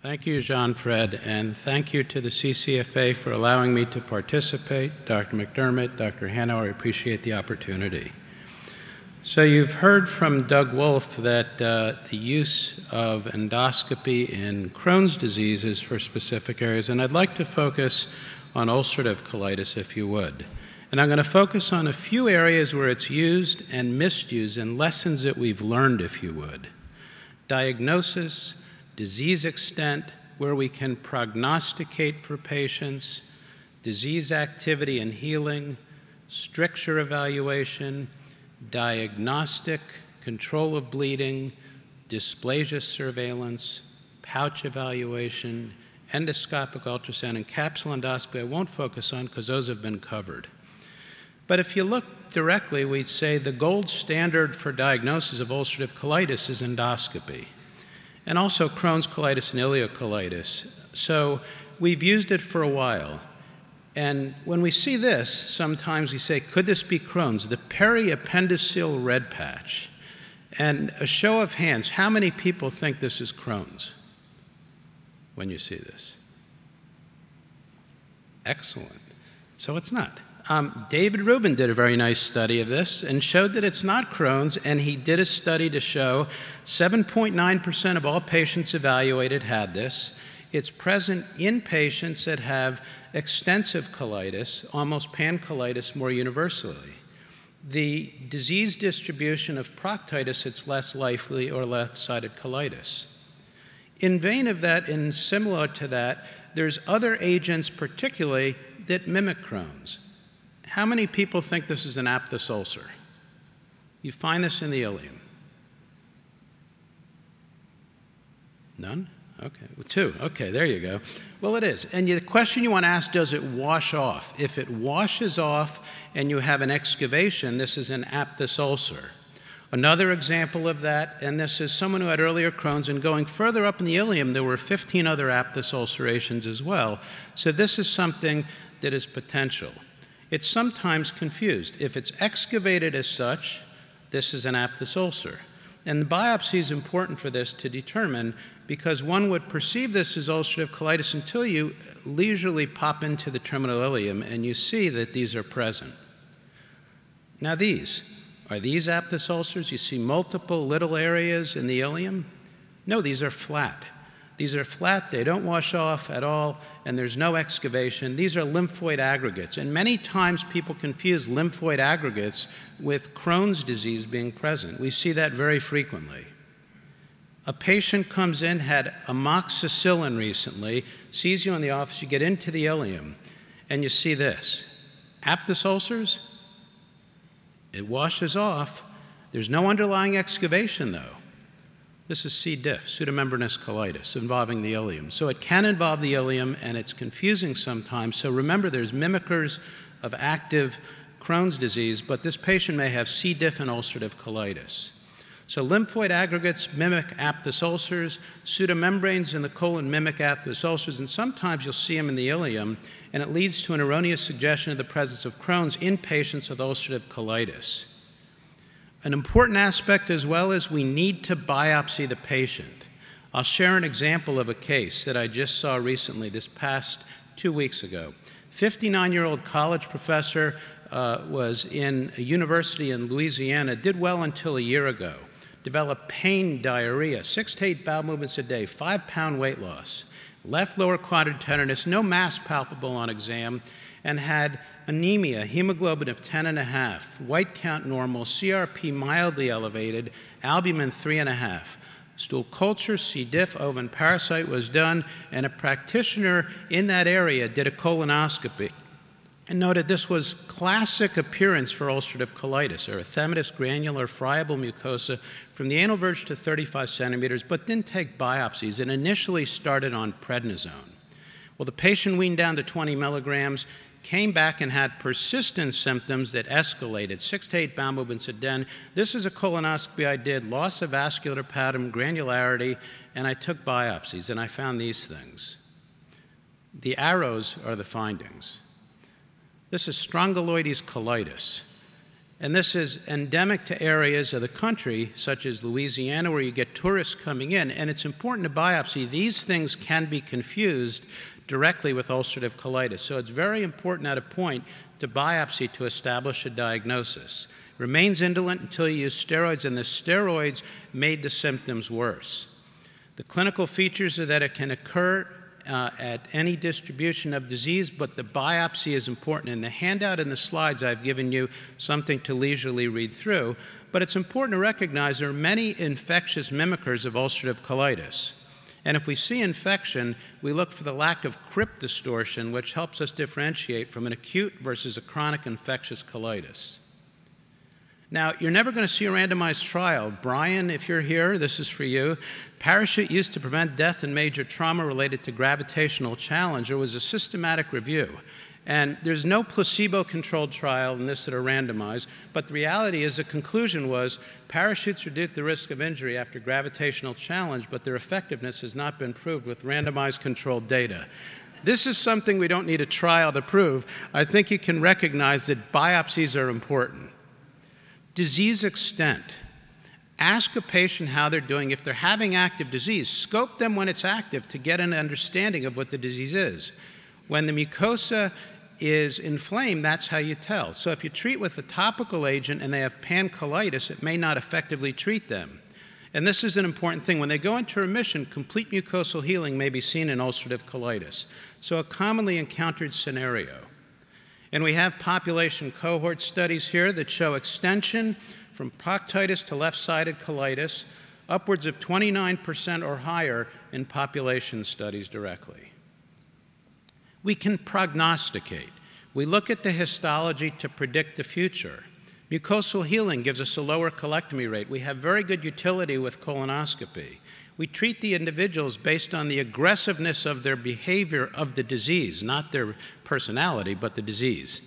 Thank you, Jean-Fred, and thank you to the CCFA for allowing me to participate. Dr. McDermott, Dr. Hanauer, I appreciate the opportunity. So you've heard from Doug Wolf that the use of endoscopy in Crohn's disease is for specific areas, and I'd like to focus on ulcerative colitis, if you would. And I'm going to focus on a few areas where it's used and misused and lessons that we've learned, if you would. Diagnosis, disease extent, where we can prognosticate for patients, disease activity and healing, stricture evaluation, diagnostic, control of bleeding, dysplasia surveillance, pouch evaluation, endoscopic ultrasound, and capsule endoscopy I won't focus on because those have been covered. But if you look directly, we'd say the gold standard for diagnosis of ulcerative colitis is endoscopy, and also Crohn's colitis and ileocolitis. So we've used it for a while. And when we see this, sometimes we say, could this be Crohn's? The periappendiceal red patch. And a show of hands, how many people think this is Crohn's when you see this? Excellent. So it's not. David Rubin did a very nice study of this and showed that it's not Crohn's, and he did a study to show 7.9% of all patients evaluated had this. It's present in patients that have extensive colitis, almost pancolitis more universally. The disease distribution of proctitis, it's less likely, or left-sided colitis. In vein of that, and similar to that, there's other agents particularly that mimic Crohn's. How many people think this is an aphthous ulcer? You find this in the ileum. None? Okay, well, 2. Okay, there you go. Well, it is. And the question you want to ask, does it wash off? If it washes off and you have an excavation, this is an aphthous ulcer. Another example of that, and this is someone who had earlier Crohn's, and going further up in the ileum, there were 15 other aphthous ulcerations as well. So this is something that is potential. It's sometimes confused. If it's excavated as such, this is an aphthous ulcer. And the biopsy is important for this to determine, because one would perceive this as ulcerative colitis until you leisurely pop into the terminal ileum and you see that these are present. Now are these aphthous ulcers? You see multiple little areas in the ileum? No, these are flat. These are flat, they don't wash off at all, and there's no excavation. These are lymphoid aggregates, and many times people confuse lymphoid aggregates with Crohn's disease being present. We see that very frequently. A patient comes in, had amoxicillin recently, sees you in the office, you get into the ileum, and you see this. Aphthous ulcers? It washes off. There's no underlying excavation, though. This is C. diff, pseudomembranous colitis, involving the ileum. So it can involve the ileum, and it's confusing sometimes. So remember, there's mimickers of active Crohn's disease, but this patient may have C. diff and ulcerative colitis. So lymphoid aggregates mimic aphthous ulcers, pseudomembranes in the colon mimic aphthous ulcers, and sometimes you'll see them in the ileum, and it leads to an erroneous suggestion of the presence of Crohn's in patients with ulcerative colitis. An important aspect as well is we need to biopsy the patient. I'll share an example of a case that I just saw recently, this past 2 weeks ago. 59-year-old college professor was in a university in Louisiana, did well until a year ago, developed pain, diarrhea, 6 to 8 bowel movements a day, 5-pound weight loss, left lower quadrant tenderness, no mass palpable on exam, and had anemia, hemoglobin of 10.5, white count normal, CRP mildly elevated, albumin 3.5. Stool culture, C. diff, ovum parasite was done, and a practitioner in that area did a colonoscopy and noted this was classic appearance for ulcerative colitis, erythematous granular friable mucosa from the anal verge to 35 centimeters, but didn't take biopsies and initially started on prednisone. Well, the patient weaned down to 20 milligrams, came back and had persistent symptoms that escalated, 6 to 8 bowel movements a day. This is a colonoscopy I did, loss of vascular pattern, granularity, and I took biopsies, and I found these things. The arrows are the findings. This is strongyloides colitis. And this is endemic to areas of the country, such as Louisiana, where you get tourists coming in. And it's important to biopsy. These things can be confused directly with ulcerative colitis. So it's very important at a point to biopsy to establish a diagnosis. Remains indolent until you use steroids, and the steroids made the symptoms worse. The clinical features are that it can occur at any distribution of disease, but the biopsy is important. In the handout in the slides, I've given you something to leisurely read through, but it's important to recognize there are many infectious mimickers of ulcerative colitis. And if we see infection, we look for the lack of crypt distortion, which helps us differentiate from an acute versus a chronic infectious colitis. Now, you're never going to see a randomized trial. Brian, if you're here, this is for you. Parachute used to prevent death and major trauma related to gravitational challenge. There was a systematic review. And there's no placebo-controlled trial in this that are randomized, but the reality is the conclusion was parachutes reduce the risk of injury after gravitational challenge, but their effectiveness has not been proved with randomized controlled data. This is something we don't need a trial to prove. I think you can recognize that biopsies are important. Disease extent. Ask a patient how they're doing. If they're having active disease, scope them when it's active to get an understanding of what the disease is. When the mucosa is inflamed, that's how you tell. So if you treat with a topical agent and they have pancolitis, it may not effectively treat them. And this is an important thing. When they go into remission, complete mucosal healing may be seen in ulcerative colitis. So a commonly encountered scenario. And we have population cohort studies here that show extension from proctitis to left-sided colitis, upwards of 29% or higher in population studies directly. We can prognosticate. We look at the histology to predict the future. Mucosal healing gives us a lower colectomy rate. We have very good utility with colonoscopy. We treat the individuals based on the aggressiveness of their behavior of the disease, not their personality, but the disease.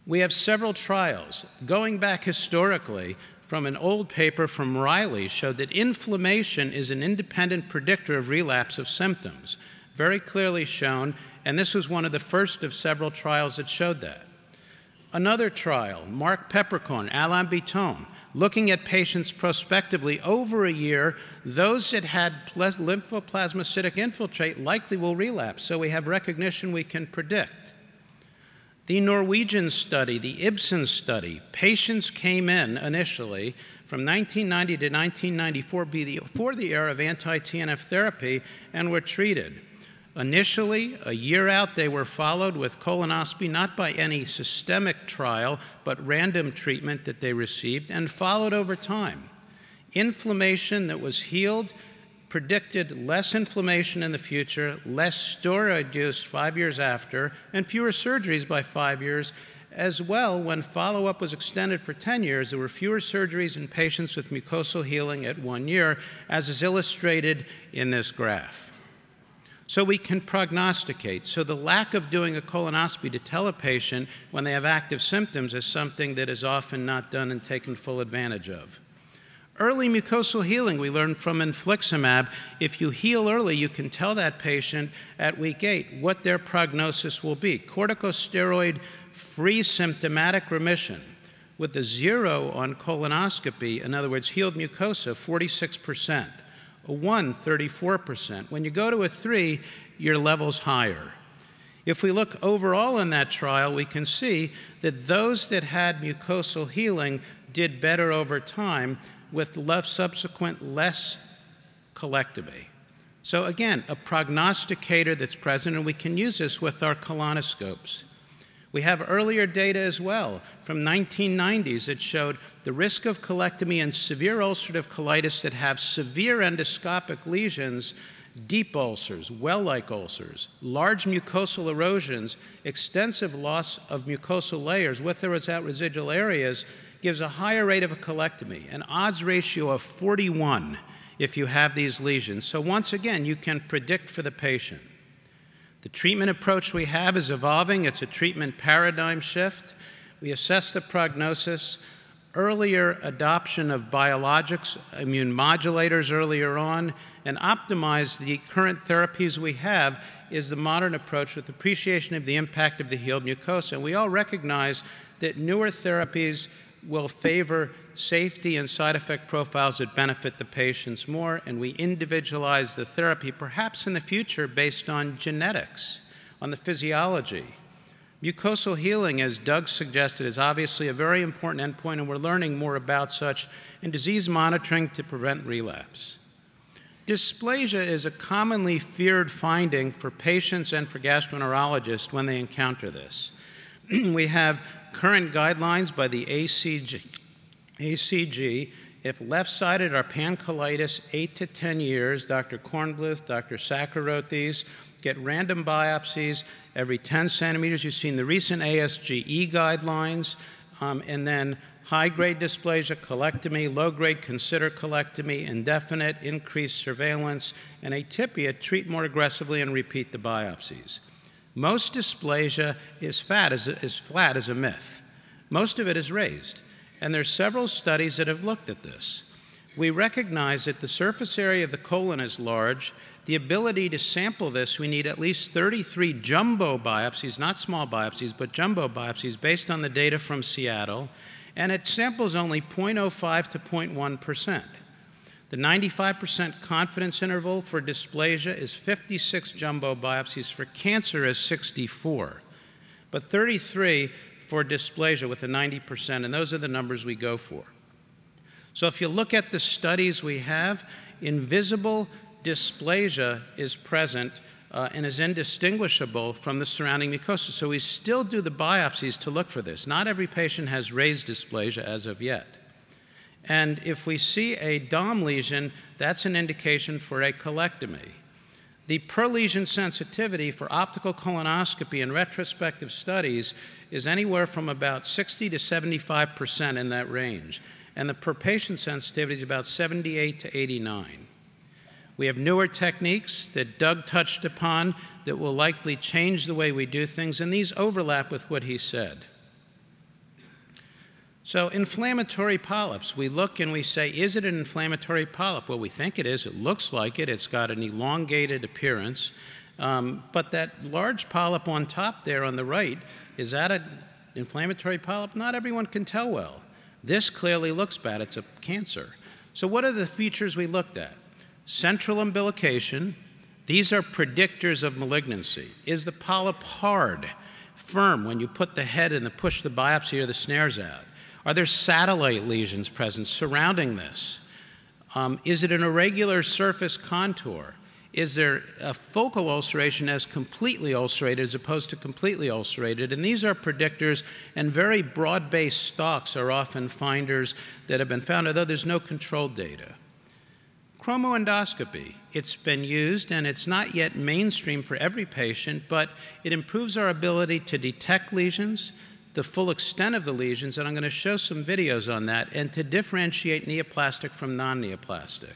We have several trials. Going back historically, from an old paper from Riley showed that inflammation is an independent predictor of relapse of symptoms. Very clearly shown, and this was one of the first of several trials that showed that. Another trial, Mark Peppercorn, Alain Bitton, looking at patients prospectively over a year, those that had lymphoplasmacytic infiltrate likely will relapse, so we have recognition we can predict. The Norwegian study, the Ibsen study, patients came in initially from 1990 to 1994 before the era of anti-TNF therapy and were treated. Initially, a year out, they were followed with colonoscopy, not by any systemic trial, but random treatment that they received, and followed over time. Inflammation that was healed predicted less inflammation in the future, less steroid use 5 years after, and fewer surgeries by 5 years. As well, when follow-up was extended for 10 years, there were fewer surgeries in patients with mucosal healing at 1 year, as is illustrated in this graph. So we can prognosticate. So the lack of doing a colonoscopy to tell a patient when they have active symptoms is something that is often not done and taken full advantage of. Early mucosal healing, we learned from infliximab. If you heal early, you can tell that patient at week 8 what their prognosis will be. Corticosteroid-free symptomatic remission with a 0 on colonoscopy, in other words, healed mucosa, 46%. A 1, 34%. When you go to a 3, your level's higher. If we look overall in that trial, we can see that those that had mucosal healing did better over time with subsequent less colectomy. So again, a prognosticator that's present, and we can use this with our colonoscopes. We have earlier data as well from 1990s that showed the risk of colectomy in severe ulcerative colitis that have severe endoscopic lesions, deep ulcers, well-like ulcers, large mucosal erosions, extensive loss of mucosal layers with or without residual areas gives a higher rate of a colectomy, an odds ratio of 41 if you have these lesions. So once again, you can predict for the patient. The treatment approach we have is evolving. It's a treatment paradigm shift. We assess the prognosis, earlier adoption of biologics, immune modulators earlier on, and optimize the current therapies we have is the modern approach with appreciation of the impact of the healed mucosa. And we all recognize that newer therapies will favor safety and side effect profiles that benefit the patients more, and we individualize the therapy, perhaps in the future based on genetics, on the physiology. Mucosal healing, as Doug suggested, is obviously a very important endpoint, and we're learning more about such in disease monitoring to prevent relapse. Dysplasia is a commonly feared finding for patients and for gastroenterologists when they encounter this. We have current guidelines by the ACG. If left-sided are pancolitis, 8 to 10 years. Dr. Kornbluth, Dr. Sacker wrote these. Get random biopsies every 10 centimeters. You've seen the recent ASGE guidelines. And then high-grade dysplasia, colectomy, low-grade, consider colectomy, indefinite, increased surveillance, and atypia, treat more aggressively and repeat the biopsies. Most dysplasia is flat as a myth. Most of it is raised. And there's several studies that have looked at this. We recognize that the surface area of the colon is large. The ability to sample this, we need at least 33 jumbo biopsies, not small biopsies, but jumbo biopsies based on the data from Seattle. And it samples only 0.05 to 0.1%. The 95% confidence interval for dysplasia is 56 jumbo biopsies. For cancer is 64, but 33 for dysplasia with a 90%, and those are the numbers we go for. So if you look at the studies we have, invisible dysplasia is present and is indistinguishable from the surrounding mucosa. So we still do the biopsies to look for this. Not every patient has raised dysplasia as of yet. And if we see a DOM lesion, that's an indication for a colectomy. The per-lesion sensitivity for optical colonoscopy in retrospective studies is anywhere from about 60 to 75% in that range. And the per-patient sensitivity is about 78 to 89. We have newer techniques that Doug touched upon that will likely change the way we do things, and these overlap with what he said. So inflammatory polyps, we look and we say, is it an inflammatory polyp? Well, we think it is. It looks like it. It's got an elongated appearance. But that large polyp on top there on the right, is that an inflammatory polyp? Not everyone can tell well. This clearly looks bad. It's a cancer. So what are the features we looked at? Central umbilication. These are predictors of malignancy. Is the polyp hard, firm when you put the head and push the biopsy or the snares out? Are there satellite lesions present surrounding this? Is it an irregular surface contour? Is there a focal ulceration as completely ulcerated as opposed to completely ulcerated? And these are predictors, and very broad-based stalks are often finders that have been found, although there's no controlled data. Chromoendoscopy, it's been used, and it's not yet mainstream for every patient, but it improves our ability to detect lesions, the full extent of the lesions, and I'm going to show some videos on that, and to differentiate neoplastic from non-neoplastic.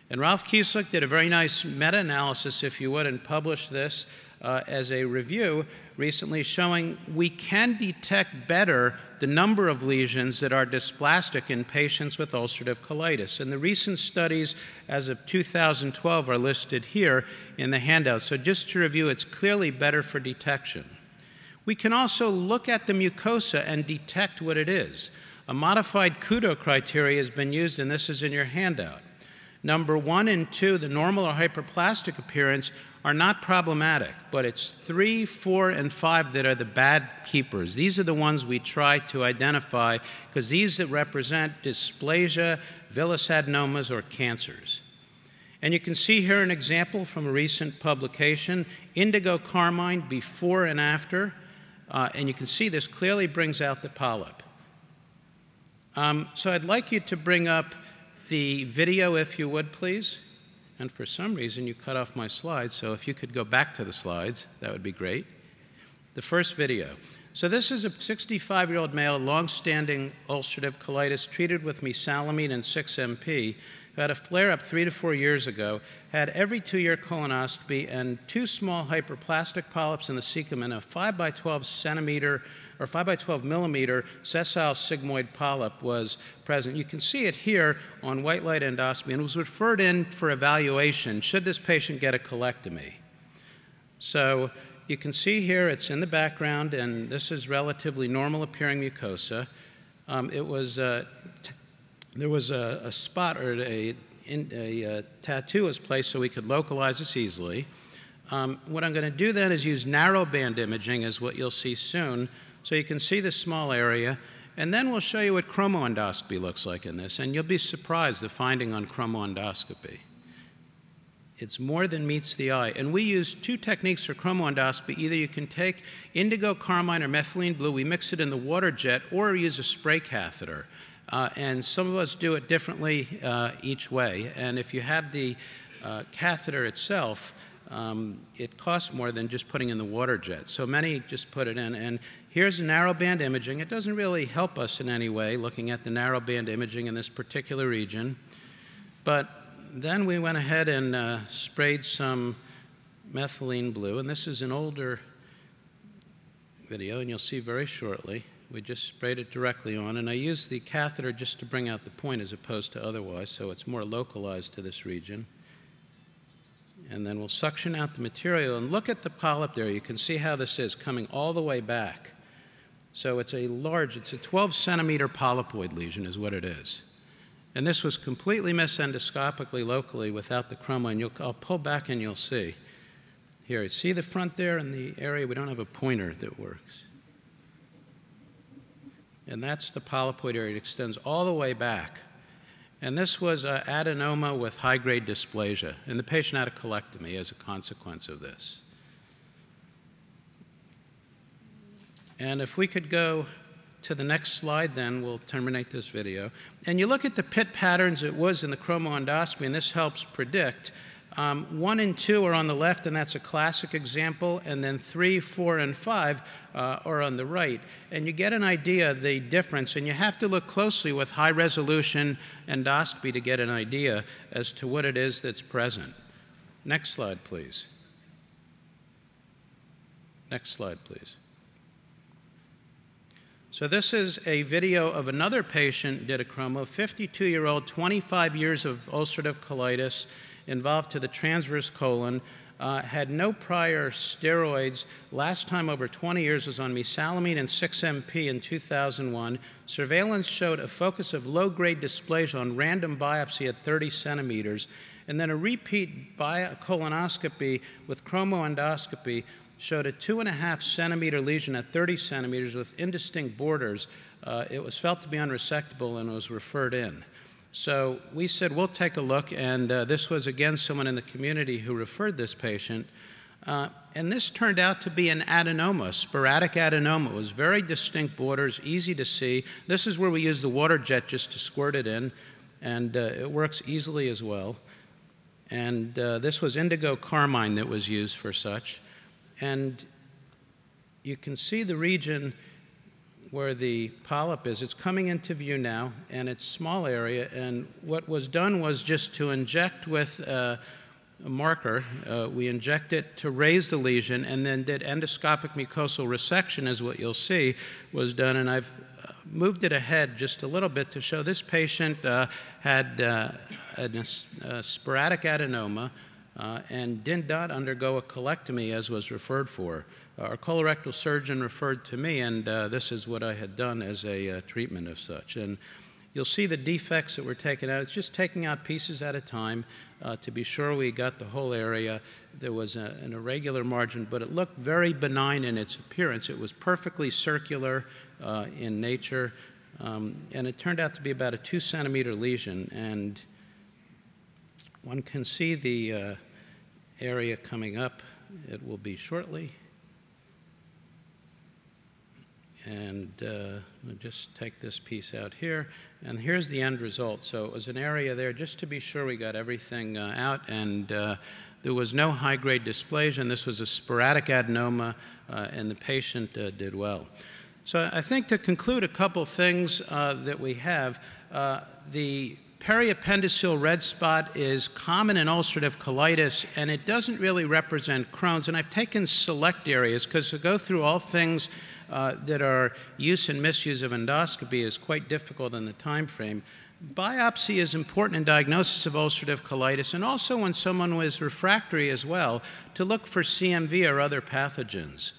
And Ralph Kieslich did a very nice meta-analysis, if you would, and published this as a review recently, showing we can detect better the number of lesions that are dysplastic in patients with ulcerative colitis. And the recent studies as of 2012 are listed here in the handout. So just to review, it's clearly better for detection. We can also look at the mucosa and detect what it is. A modified Kudo criteria has been used, and this is in your handout. Number 1 and 2, the normal or hyperplastic appearance, are not problematic, but it's 3, 4, and 5 that are the bad keepers. These are the ones we try to identify because these that represent dysplasia, villus adenomas, or cancers. And you can see here an example from a recent publication, indigo carmine before and after. And you can see this clearly brings out the polyp. So I'd like you to bring up the video, if you would, please. And for some reason, you cut off my slides, so if you could go back to the slides, that would be great. The first video. So this is a 65-year-old male, long-standing ulcerative colitis, treated with mesalamine and 6-MP, who had a flare-up 3 to 4 years ago, had every 2-year colonoscopy, and 2 small hyperplastic polyps in the cecum, and a 5 by 12 centimeter or 5 by 12 millimeter sessile sigmoid polyp was present. You can see it here on white light endoscopy, and was referred in for evaluation should this patient get a colectomy. So you can see here it's in the background, and this is relatively normal appearing mucosa. There was a spot or a tattoo was placed so we could localize this easily. What I'm going to do then is use narrowband imaging, is what you'll see soon, so you can see this small area, and then we'll show you what chromoendoscopy looks like in this, and you'll be surprised the finding on chromoendoscopy. It's more than meets the eye. And we use two techniques for chromoendoscopy. Either you can take indigo carmine or methylene blue, we mix it in the water jet, or use a spray catheter. And some of us do it differently each way. And if you have the catheter itself, it costs more than just putting in the water jet. So many just put it in. And here's narrowband imaging. It doesn't really help us in any way looking at the narrowband imaging in this particular region. But then we went ahead and sprayed some methylene blue. And this is an older video, and you'll see very shortly. We just sprayed it directly on, and I used the catheter just to bring out the point as opposed to otherwise, so it's more localized to this region. And then we'll suction out the material, and look at the polyp there. You can see how this is coming all the way back. So it's a 12-centimeter polypoid lesion is what it is. And this was completely missed endoscopically locally without the chroma, and I'll pull back and you'll see. Here, see the front there in the area? We don't have a pointer that works. And that's the polypoid area. It extends all the way back. And this was an adenoma with high-grade dysplasia. And the patient had a colectomy as a consequence of this. And if we could go to the next slide, then we'll terminate this video. And you look at the pit patterns it was in the chromoendoscopy, and this helps predict. 1 and 2 are on the left, and that's a classic example, and then 3, 4, and 5 are on the right. And you get an idea of the difference, and you have to look closely with high-resolution endoscopy to get an idea as to what it is that's present. Next slide, please. Next slide, please. So this is a video of another patient, did a chromo, 52-year-old, 25 years of ulcerative colitis, involved to the transverse colon, had no prior steroids. Last time over 20 years was on mesalamine and 6-MP in 2001. Surveillance showed a focus of low-grade dysplasia on random biopsy at 30 centimeters. And then a repeat colonoscopy with chromoendoscopy showed a 2.5-centimeter lesion at 30 centimeters with indistinct borders. It was felt to be unresectable and was referred in. So we said, we'll take a look, and this was, again, someone in the community who referred this patient. And this turned out to be an adenoma, sporadic adenoma. It was very distinct borders, easy to see. This is where we use the water jet just to squirt it in, and it works easily as well. And this was indigo carmine that was used for such. And you can see the region where the polyp is. It's coming into view now, and it's a small area. And what was done was just to inject with a marker. We inject it to raise the lesion, and then did endoscopic mucosal resection, is what you'll see was done. And I've moved it ahead just a little bit to show this patient had a sporadic adenoma and did not undergo a colectomy as was referred for. Our colorectal surgeon referred to me, and this is what I had done as a treatment of such. And you'll see the defects that were taken out. It's just taking out pieces at a time to be sure we got the whole area. There was an irregular margin, but it looked very benign in its appearance. It was perfectly circular in nature, and it turned out to be about a 2-centimeter lesion. And one can see the area coming up. It will be shortly. And we'll just take this piece out here. And here's the end result. So it was an area there just to be sure we got everything out. And there was no high-grade dysplasia, and this was a sporadic adenoma, and the patient did well. So I think to conclude a couple things that we have, the periappendiceal red spot is common in ulcerative colitis, and it doesn't really represent Crohn's. And I've taken select areas because to go through all things that are use and misuse of endoscopy is quite difficult in the time frame. Biopsy is important in diagnosis of ulcerative colitis, and also when someone was refractory as well, to look for CMV or other pathogens.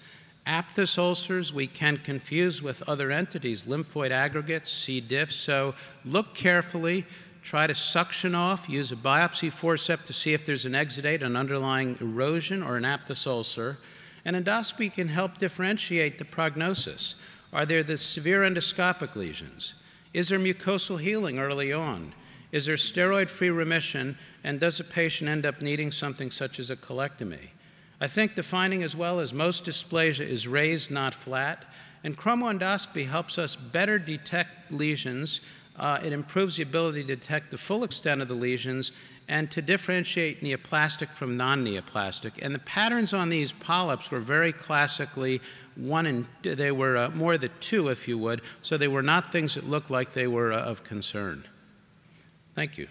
Aphthous ulcers we can confuse with other entities, lymphoid aggregates, C. diff, so look carefully, try to suction off, use a biopsy forceps to see if there's an exudate, an underlying erosion, or an aphthous ulcer. And endoscopy can help differentiate the prognosis. Are there the severe endoscopic lesions? Is there mucosal healing early on? Is there steroid-free remission, and does a patient end up needing something such as a colectomy? I think the finding as well is most dysplasia is raised, not flat, and chromoendoscopy helps us better detect lesions. It improves the ability to detect the full extent of the lesions and to differentiate neoplastic from non-neoplastic. And the patterns on these polyps were very classically they were more the 2, if you would, so they were not things that looked like they were of concern. Thank you.